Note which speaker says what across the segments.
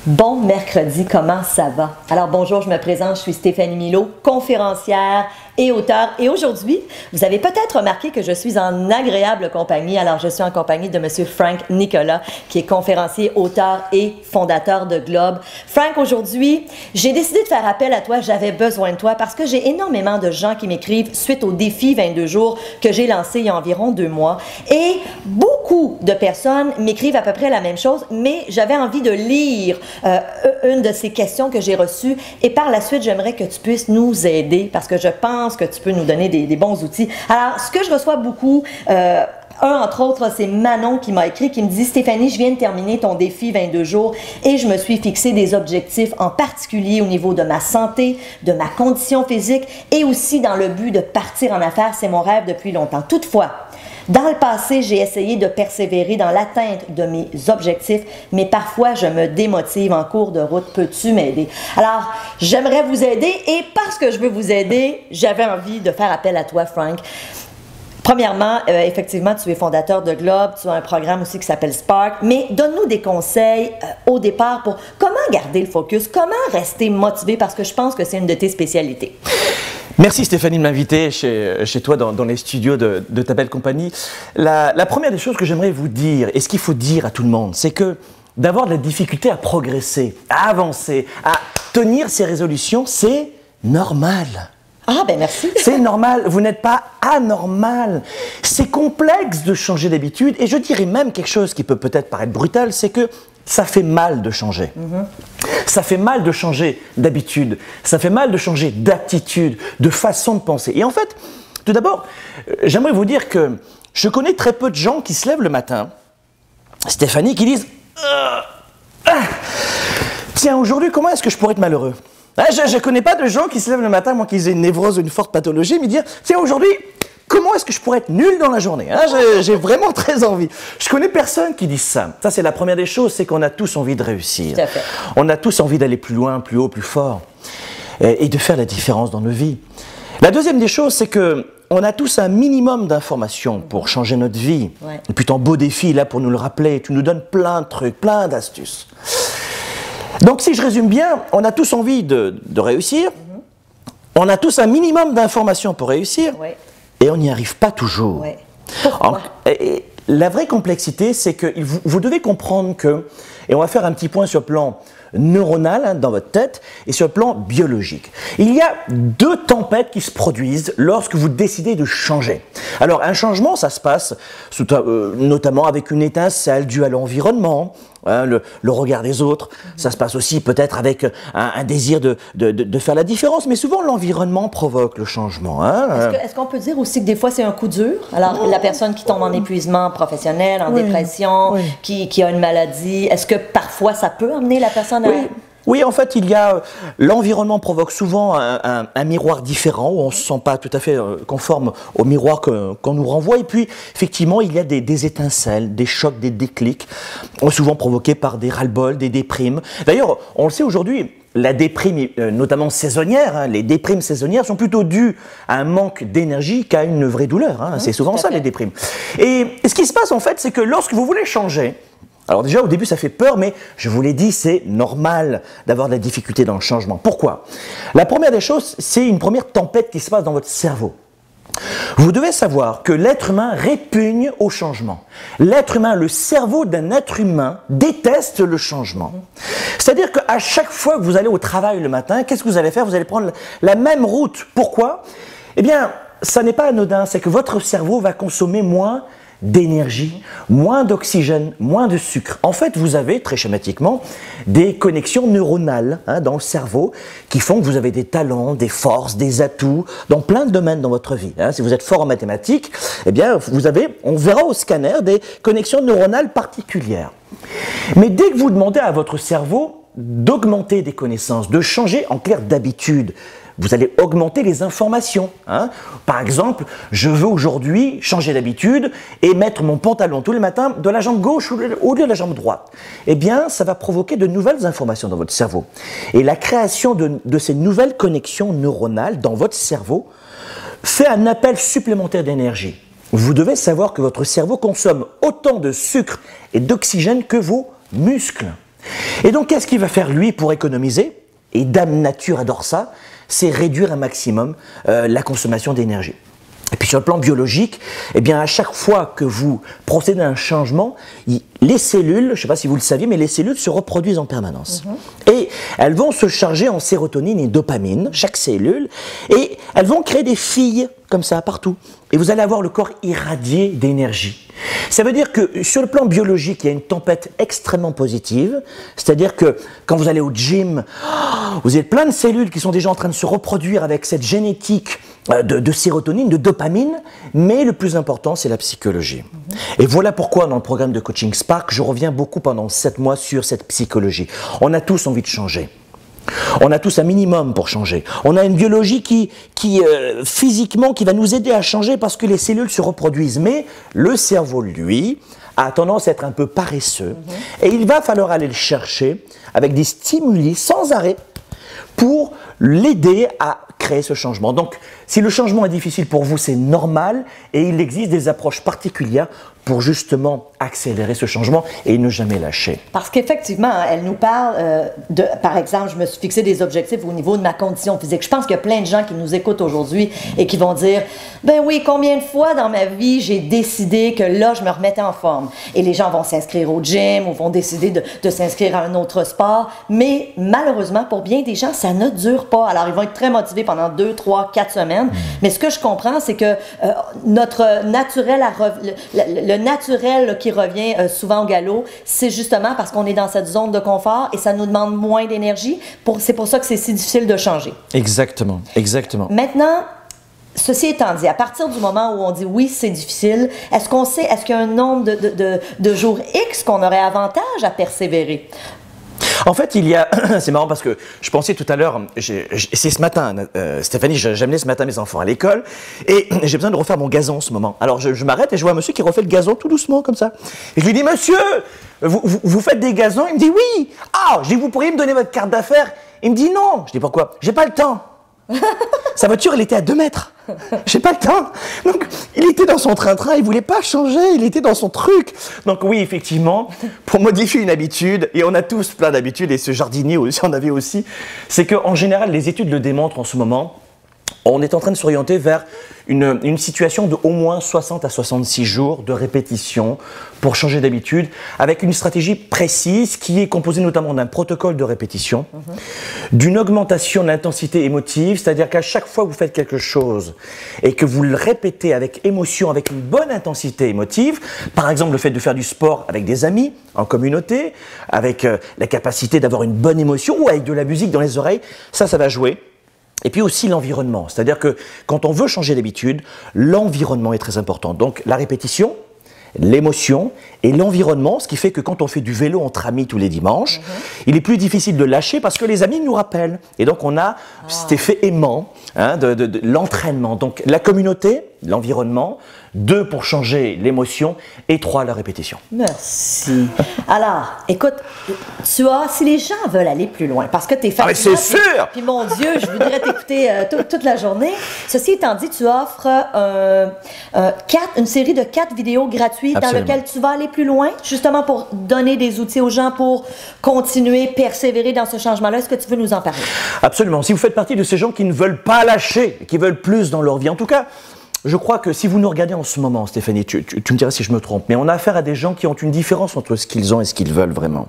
Speaker 1: Bon mercredi, comment ça va? Alors bonjour, je me présente, je suis Stéphanie Milot, conférencière et auteure. Et aujourd'hui, vous avez peut-être remarqué que je suis en agréable compagnie. Alors je suis en compagnie de Monsieur Frank Nicolas, qui est conférencier, auteur et fondateur de Globe. Frank, aujourd'hui, j'ai décidé de faire appel à toi. J'avais besoin de toi parce que j'ai énormément de gens qui m'écrivent suite au défi 22 jours que j'ai lancé il y a environ 2 mois. Et beaucoup de personnes m'écrivent à peu près la même chose, mais j'avais envie de lire une de ces questions que j'ai reçues et par la suite, j'aimerais que tu puisses nous aider parce que je pense que tu peux nous donner des bons outils. Alors, ce que je reçois beaucoup, entre autres, c'est Manon qui m'a écrit, qui me dit « Stéphanie, je viens de terminer ton défi 22 jours et je me suis fixé des objectifs en particulier au niveau de ma santé, de ma condition physique et aussi dans le but de partir en affaires. C'est mon rêve depuis longtemps. Toutefois, dans le passé, j'ai essayé de persévérer dans l'atteinte de mes objectifs, mais parfois, je me démotive en cours de route. Peux-tu m'aider? » Alors, j'aimerais vous aider et parce que je veux vous aider, j'avais envie de faire appel à toi, Frank. Premièrement, effectivement, tu es fondateur de Globe, tu as un programme aussi qui s'appelle Spark, mais donne-nous des conseils au départ pour comment garder le focus, comment rester motivé, parce que je pense que c'est une de tes spécialités.
Speaker 2: Merci Stéphanie de m'inviter chez toi dans les studios de ta belle compagnie. La première des choses que j'aimerais vous dire, et ce qu'il faut dire à tout le monde, c'est que d'avoir de la difficulté à progresser, à avancer, à tenir ses résolutions, c'est normal.
Speaker 1: Ah ben merci.
Speaker 2: C'est normal, vous n'êtes pas anormal. C'est complexe de changer d'habitude et je dirais même quelque chose qui peut peut-être paraître brutal, c'est que ça fait mal de changer. Ça fait mal de changer d'habitude, ça fait mal de changer d'attitude, de façon de penser. Et en fait, tout d'abord, j'aimerais vous dire que je connais très peu de gens qui se lèvent le matin, Stéphanie, qui disent tiens, aujourd'hui, comment est-ce que je pourrais être malheureux? Je ne connais pas de gens qui se lèvent le matin, moi qui ai une névrose ou une forte pathologie, mais dire tiens, aujourd'hui, comment est-ce que je pourrais être nul dans la journée? J'ai vraiment très envie. Je connais personne qui dise ça. Ça, c'est la première des choses, c'est qu'on a tous envie de réussir.
Speaker 1: Tout à fait.
Speaker 2: On a tous envie d'aller plus loin, plus haut, plus fort et de faire la différence dans nos vies. La deuxième des choses, c'est que on a tous un minimum d'informations pour changer notre vie. Ouais. Et puis ton beau défi, là, pour nous le rappeler, tu nous donnes plein de trucs, plein d'astuces. Donc, si je résume bien, on a tous envie de réussir, on a tous un minimum d'informations pour réussir, ouais. Et on n'y arrive pas toujours. Ouais. Pourquoi? La vraie complexité, c'est que vous devez comprendre que, et on va faire un petit point sur le plan neuronal dans votre tête et sur le plan biologique. Il y a 2 tempêtes qui se produisent lorsque vous décidez de changer. Alors, un changement, ça se passe notamment avec une étincelle due à l'environnement, hein, le regard des autres. Ça se passe aussi peut-être avec un désir de faire la différence, mais souvent l'environnement provoque le changement. Hein.
Speaker 1: Est-ce qu'on peut dire aussi que des fois c'est un coup dur? Alors, la personne qui tombe en épuisement professionnel, en dépression, qui a une maladie, est-ce que parfois ça peut amener la personne à...
Speaker 2: Oui, en fait, l'environnement provoque souvent un miroir différent où on ne se sent pas tout à fait conforme au miroir qu'on nous renvoie. Et puis, effectivement, il y a des étincelles, des chocs, des déclics, souvent provoqués par des ras-le-bol, des déprimes. D'ailleurs, on le sait aujourd'hui, la déprime, notamment saisonnière, hein, les déprimes saisonnières sont plutôt dues à un manque d'énergie qu'à une vraie douleur. Hein. C'est souvent ça, les déprimes. Et ce qui se passe, en fait, c'est que lorsque vous voulez changer, alors déjà, au début, ça fait peur, mais je vous l'ai dit, c'est normal d'avoir de la difficulté dans le changement. Pourquoi? La première des choses, c'est une première tempête qui se passe dans votre cerveau. Vous devez savoir que l'être humain répugne au changement. L'être humain, le cerveau d'un être humain déteste le changement. C'est-à-dire qu'à chaque fois que vous allez au travail le matin, qu'est-ce que vous allez faire? Vous allez prendre la même route. Pourquoi? Eh bien, ça n'est pas anodin, c'est que votre cerveau va consommer moins d'énergie, moins d'oxygène, moins de sucre. En fait, vous avez, très schématiquement, des connexions neuronales dans le cerveau qui font que vous avez des talents, des forces, des atouts dans plein de domaines dans votre vie. Si vous êtes fort en mathématiques, eh bien, vous avez, on verra au scanner, des connexions neuronales particulières. Mais dès que vous demandez à votre cerveau d'augmenter des connaissances, de changer en clair d'habitude, vous allez augmenter les informations. Par exemple, je veux aujourd'hui changer d'habitude et mettre mon pantalon tous les matins de la jambe gauche au lieu de la jambe droite. Eh bien, ça va provoquer de nouvelles informations dans votre cerveau. Et la création de ces nouvelles connexions neuronales dans votre cerveau fait un appel supplémentaire d'énergie. Vous devez savoir que votre cerveau consomme autant de sucre et d'oxygène que vos muscles. Et donc, qu'est-ce qu'il va faire, lui, pour économiser? Et Dame Nature adore ça, c'est réduire un maximum la consommation d'énergie. Et puis sur le plan biologique, eh bien à chaque fois que vous procédez à un changement, les cellules, je ne sais pas si vous le saviez, mais les cellules se reproduisent en permanence. Et elles vont se charger en sérotonine et dopamine, chaque cellule, et elles vont créer des filles comme ça partout. Et vous allez avoir le corps irradié d'énergie. Ça veut dire que sur le plan biologique, il y a une tempête extrêmement positive. C'est-à-dire que quand vous allez au gym, vous avez plein de cellules qui sont déjà en train de se reproduire avec cette génétique de sérotonine, de dopamine. Mais le plus important, c'est la psychologie. Et voilà pourquoi dans le programme de Coaching Spark, je reviens beaucoup pendant 7 mois sur cette psychologie. On a tous envie de changer. On a tous un minimum pour changer. On a une biologie qui physiquement, qui va nous aider à changer parce que les cellules se reproduisent. Mais le cerveau, lui, a tendance à être un peu paresseux. Et il va falloir aller le chercher avec des stimuli sans arrêt pour l'aider à créer ce changement. Donc, si le changement est difficile pour vous, c'est normal et il existe des approches particulières pour justement accélérer ce changement et ne jamais lâcher.
Speaker 1: Parce qu'effectivement, elle nous parle par exemple, je me suis fixé des objectifs au niveau de ma condition physique. Je pense qu'il y a plein de gens qui nous écoutent aujourd'hui et qui vont dire, ben oui, combien de fois dans ma vie j'ai décidé que là, je me remettais en forme. Et les gens vont s'inscrire au gym ou vont décider de s'inscrire à un autre sport. Mais malheureusement, pour bien des gens, ça ne dure pas. Alors, ils vont être très motivés pendant 2, 3, 4 semaines. Mais ce que je comprends, c'est que notre naturel, le naturel qui revient souvent au galop, c'est justement parce qu'on est dans cette zone de confort et ça nous demande moins d'énergie. C'est pour ça que c'est si difficile de changer.
Speaker 2: Exactement, exactement.
Speaker 1: Maintenant, ceci étant dit, à partir du moment où on dit oui, c'est difficile, est-ce qu'on sait, est-ce qu'il y a un nombre de jours X qu'on aurait avantage à persévérer?
Speaker 2: En fait, il y a, c'est marrant parce que je pensais tout à l'heure, c'est ce matin, Stéphanie, j'amenais ce matin mes enfants à l'école et j'ai besoin de refaire mon gazon en ce moment. Alors je m'arrête et je vois un monsieur qui refait le gazon tout doucement comme ça. Et je lui dis, monsieur, vous faites des gazons? Il me dit oui. Ah, je dis, vous pourriez me donner votre carte d'affaires? Il me dit non. Je dis pourquoi? J'ai pas le temps. Sa voiture, elle était à 2 mètres. J'ai pas le temps. Donc, il était dans son train-train, il voulait pas changer, il était dans son truc. Donc oui, effectivement, pour modifier une habitude, et on a tous plein d'habitudes, et ce jardinier aussi en avait aussi, c'est qu'en général, les études le démontrent en ce moment, on est en train de s'orienter vers une situation de au moins 60 à 66 jours de répétition pour changer d'habitude, avec une stratégie précise qui est composée notamment d'un protocole de répétition, d'une augmentation de l'intensité émotive, c'est-à-dire qu'à chaque fois que vous faites quelque chose et que vous le répétez avec émotion, avec une bonne intensité émotive, par exemple le fait de faire du sport avec des amis, en communauté, avec la capacité d'avoir une bonne émotion ou avec de la musique dans les oreilles, ça va jouer. Et puis aussi l'environnement, c'est-à-dire que quand on veut changer d'habitude, l'environnement est très important. Donc la répétition, l'émotion et l'environnement, ce qui fait que quand on fait du vélo entre amis tous les dimanches, il est plus difficile de lâcher parce que les amis nous rappellent. Et donc on a cet effet aimant de l'entraînement. Donc la communauté, l'environnement, 2 pour changer l'émotion et 3 la répétition.
Speaker 1: Merci. Alors, écoute, si les gens veulent aller plus loin, parce que tu es fatigué.
Speaker 2: Ah mais c'est sûr!
Speaker 1: Puis mon Dieu, je voudrais t'écouter toute la journée. Ceci étant dit, tu offres une série de 4 vidéos gratuites. Absolument. Dans lesquelles tu vas aller plus loin, justement pour donner des outils aux gens pour continuer, persévérer dans ce changement-là. Est-ce que tu veux nous en parler? Absolument.
Speaker 2: Si vous faites partie de ces gens qui ne veulent pas lâcher, qui veulent plus dans leur vie, en tout cas, je crois que si vous nous regardez en ce moment, Stéphanie, tu me diras si je me trompe, mais on a affaire à des gens qui ont une différence entre ce qu'ils ont et ce qu'ils veulent vraiment.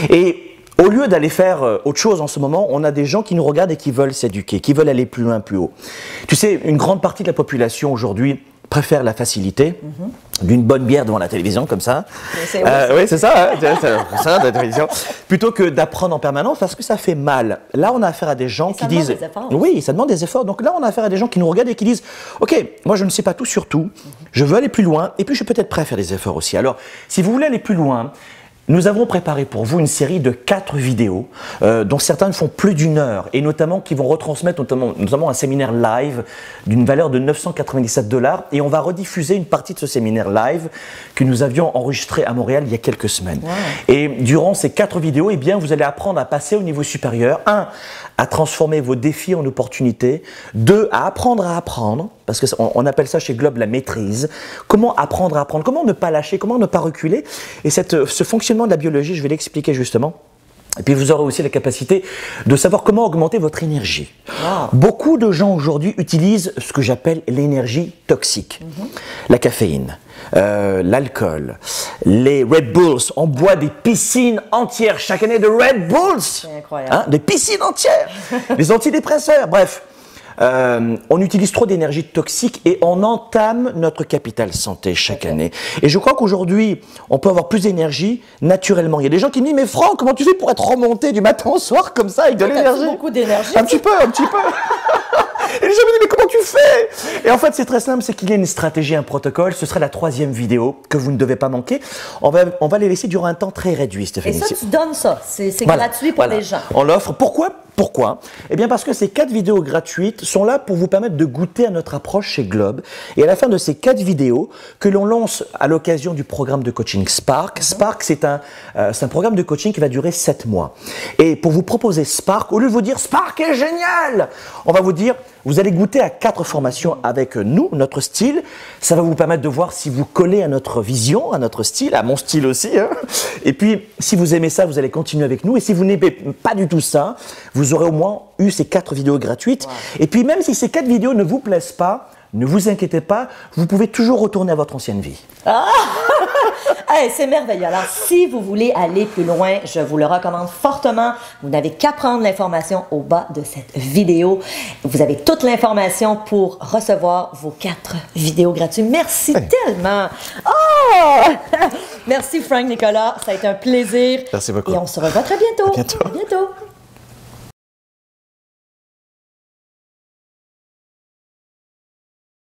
Speaker 2: Et au lieu d'aller faire autre chose en ce moment, on a des gens qui nous regardent et qui veulent s'éduquer, qui veulent aller plus loin, plus haut. Tu sais, une grande partie de la population aujourd'hui préfère la facilité d'une bonne bière devant la télévision, comme ça. Oui, c'est ça, c'est ça, la télévision. Plutôt que d'apprendre en permanence, parce que ça fait mal. Là, on a affaire à des gens qui disent... Ça demande des efforts. Oui, ça demande des efforts. Donc là, on a affaire à des gens qui nous regardent et qui disent « Ok, moi, je ne sais pas tout sur tout, je veux aller plus loin, et puis je suis peut-être prêt à faire des efforts aussi. » Alors, si vous voulez aller plus loin, nous avons préparé pour vous une série de 4 vidéos, dont certaines font plus d'1 heure, et notamment qui vont retransmettre notamment un séminaire live d'une valeur de 997 $, et on va rediffuser une partie de ce séminaire live que nous avions enregistré à Montréal il y a quelques semaines. Wow. Et durant ces 4 vidéos, eh bien, vous allez apprendre à passer au niveau supérieur. 1, à transformer vos défis en opportunités. 2, à apprendre, parce qu'on appelle ça chez Globe la maîtrise. Comment apprendre à apprendre, comment ne pas lâcher, comment ne pas reculer. Et ce fonctionnement de la biologie, je vais l'expliquer justement. Et puis vous aurez aussi la capacité de savoir comment augmenter votre énergie.
Speaker 1: Wow.
Speaker 2: Beaucoup de gens aujourd'hui utilisent ce que j'appelle l'énergie toxique. La caféine, l'alcool, les Red Bulls. On boit des piscines entières chaque année de Red Bulls.
Speaker 1: C'est incroyable.
Speaker 2: Hein, des piscines entières. Les antidépresseurs, bref. On utilise trop d'énergie toxique et on entame notre capital santé chaque année. Et je crois qu'aujourd'hui, on peut avoir plus d'énergie naturellement. Il y a des gens qui me disent, mais Franck, comment tu fais pour être remonté du matin au soir comme ça avec de l'énergie?
Speaker 1: Beaucoup d'énergie.
Speaker 2: Un petit peu, un petit peu. Et les gens me disent, mais comment tu fais? Et en fait, c'est très simple, c'est qu'il y a une stratégie, un protocole. Ce sera la 3e vidéo que vous ne devez pas manquer. On va les laisser durer un temps très réduit, Stéphanie.
Speaker 1: Et ça, tu donnes ça. C'est
Speaker 2: Voilà,
Speaker 1: gratuit pour
Speaker 2: voilà.
Speaker 1: les gens.
Speaker 2: On l'offre. Pourquoi? Eh bien parce que ces 4 vidéos gratuites sont là pour vous permettre de goûter à notre approche chez Globe. Et à la fin de ces 4 vidéos que l'on lance à l'occasion du programme de coaching Spark. Spark, c'est un programme de coaching qui va durer 7 mois. Et pour vous proposer Spark, au lieu de vous dire Spark est génial, on va vous dire, vous allez goûter à 4 formations avec nous, notre style. Ça va vous permettre de voir si vous collez à notre vision, à notre style, à mon style aussi. Hein. Et puis, si vous aimez ça, vous allez continuer avec nous. Et si vous n'aimez pas du tout ça, vous aurez au moins eu ces 4 vidéos gratuites. Wow. Et puis, même si ces 4 vidéos ne vous plaisent pas, ne vous inquiétez pas, vous pouvez toujours retourner à votre ancienne vie.
Speaker 1: Ah! Hey, c'est merveilleux. Alors, si vous voulez aller plus loin, je vous le recommande fortement. Vous n'avez qu'à prendre l'information au bas de cette vidéo. Vous avez toute l'information pour recevoir vos 4 vidéos gratuites. Merci tellement. Oh! Merci Franck Nicolas. Ça a été un plaisir.
Speaker 2: Merci beaucoup.
Speaker 1: Et on se revoit très bientôt.
Speaker 2: À bientôt.
Speaker 1: À bientôt.